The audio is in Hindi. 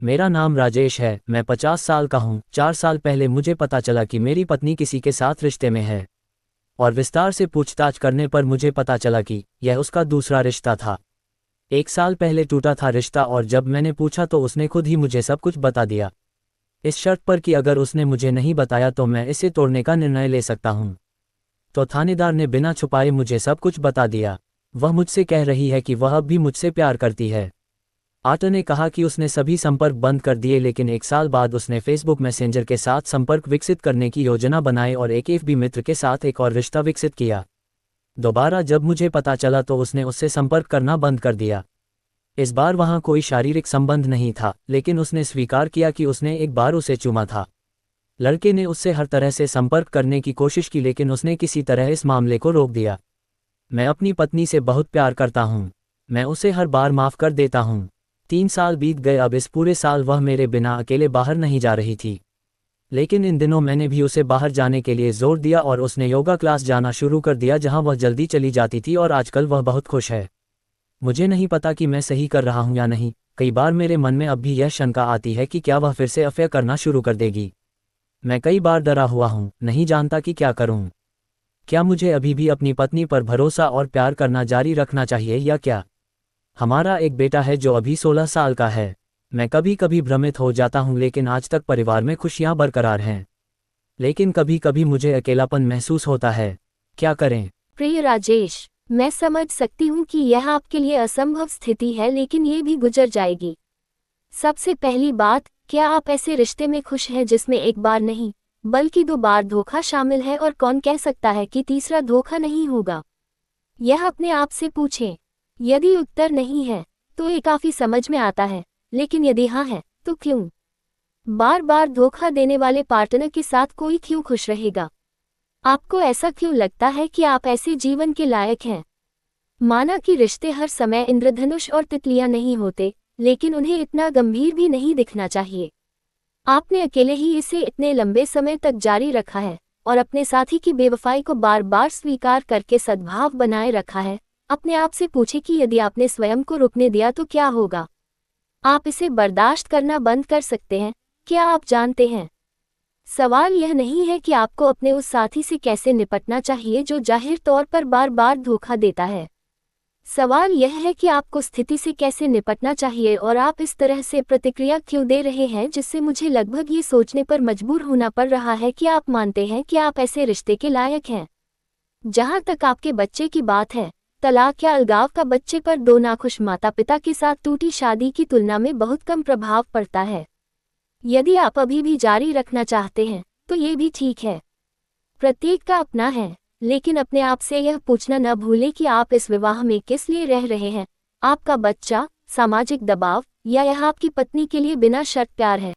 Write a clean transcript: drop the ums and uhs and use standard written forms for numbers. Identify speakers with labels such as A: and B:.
A: मेरा नाम राजेश है, मैं 50 साल का हूँ। 4 साल पहले मुझे पता चला कि मेरी पत्नी किसी के साथ रिश्ते में है, और विस्तार से पूछताछ करने पर मुझे पता चला कि यह उसका दूसरा रिश्ता था। 1 साल पहले टूटा था रिश्ता, और जब मैंने पूछा तो उसने खुद ही मुझे सब कुछ बता दिया, इस शर्त पर कि अगर उसने मुझे नहीं बताया तो मैं इसे तोड़ने का निर्णय ले सकता हूँ। तो थानेदार ने बिना छुपाए मुझे सब कुछ बता दिया। वह मुझसे कह रही है कि वह अब भी मुझसे प्यार करती है। आटा ने कहा कि उसने सभी संपर्क बंद कर दिए, लेकिन 1 साल बाद उसने फेसबुक मैसेंजर के साथ संपर्क विकसित करने की योजना बनाई और एक एफबी मित्र के साथ एक और रिश्ता विकसित किया। दोबारा जब मुझे पता चला तो उसने उससे संपर्क करना बंद कर दिया। इस बार वहाँ कोई शारीरिक संबंध नहीं था, लेकिन उसने स्वीकार किया कि उसने एक बार उसे चूमा था। लड़के ने उससे हर तरह से संपर्क करने की कोशिश की, लेकिन उसने किसी तरह इस मामले को रोक दिया। मैं अपनी पत्नी से बहुत प्यार करता हूँ, मैं उसे हर बार माफ़ कर देता हूँ। 3 साल बीत गए, अब इस पूरे साल वह मेरे बिना अकेले बाहर नहीं जा रही थी। लेकिन इन दिनों मैंने भी उसे बाहर जाने के लिए जोर दिया और उसने योगा क्लास जाना शुरू कर दिया, जहां वह जल्दी चली जाती थी, और आजकल वह बहुत खुश है। मुझे नहीं पता कि मैं सही कर रहा हूं या नहीं। कई बार मेरे मन में अब भी यह शंका आती है कि क्या वह फिर से अफेयर करना शुरू कर देगी। मैं कई बार डरा हुआ हूँ, नहीं जानता कि क्या करूँ। क्या मुझे अभी भी अपनी पत्नी पर भरोसा और प्यार करना जारी रखना चाहिए या क्या? हमारा एक बेटा है जो अभी 16 साल का है। मैं कभी कभी भ्रमित हो जाता हूँ, लेकिन आज तक परिवार में खुशियाँ बरकरार हैं। लेकिन कभी कभी मुझे अकेलापन महसूस होता है। क्या करें?
B: प्रिय राजेश, मैं समझ सकती हूँ कि यह आपके लिए असंभव स्थिति है, लेकिन ये भी गुजर जाएगी। सबसे पहली बात, क्या आप ऐसे रिश्ते में खुश हैं जिसमें एक बार नहीं बल्कि 2 बार धोखा शामिल है, और कौन कह सकता है कि तीसरा धोखा नहीं होगा? यह अपने आप से पूछें। यदि उत्तर नहीं है तो ये काफी समझ में आता है, लेकिन यदि हाँ है तो क्यों? बार बार धोखा देने वाले पार्टनर के साथ कोई क्यों खुश रहेगा? आपको ऐसा क्यों लगता है कि आप ऐसे जीवन के लायक हैं? माना कि रिश्ते हर समय इंद्रधनुष और तितलियां नहीं होते, लेकिन उन्हें इतना गंभीर भी नहीं दिखना चाहिए। आपने अकेले ही इसे इतने लंबे समय तक जारी रखा है और अपने साथी की बेवफाई को बार बार स्वीकार करके सद्भाव बनाए रखा है। अपने आप से पूछें कि यदि आपने स्वयं को रुकने दिया तो क्या होगा? आप इसे बर्दाश्त करना बंद कर सकते हैं, क्या आप जानते हैं? सवाल यह नहीं है कि आपको अपने उस साथी से कैसे निपटना चाहिए जो जाहिर तौर पर बार बार धोखा देता है। सवाल यह है कि आपको स्थिति से कैसे निपटना चाहिए, और आप इस तरह से प्रतिक्रिया क्यों दे रहे हैं जिससे मुझे लगभग ये सोचने पर मजबूर होना पड़ रहा है कि आप मानते हैं कि आप ऐसे रिश्ते के लायक हैं। जहां तक आपके बच्चे की बात है, तलाक या अलगाव का बच्चे पर 2 नाखुश माता पिता के साथ टूटी शादी की तुलना में बहुत कम प्रभाव पड़ता है। यदि आप अभी भी जारी रखना चाहते हैं तो ये भी ठीक है। प्रत्येक का अपना है, लेकिन अपने आप से यह पूछना न भूलें कि आप इस विवाह में किस लिए रह रहे हैं। आपका बच्चा, सामाजिक दबाव, या यह आपकी पत्नी के लिए बिना शर्त प्यार है?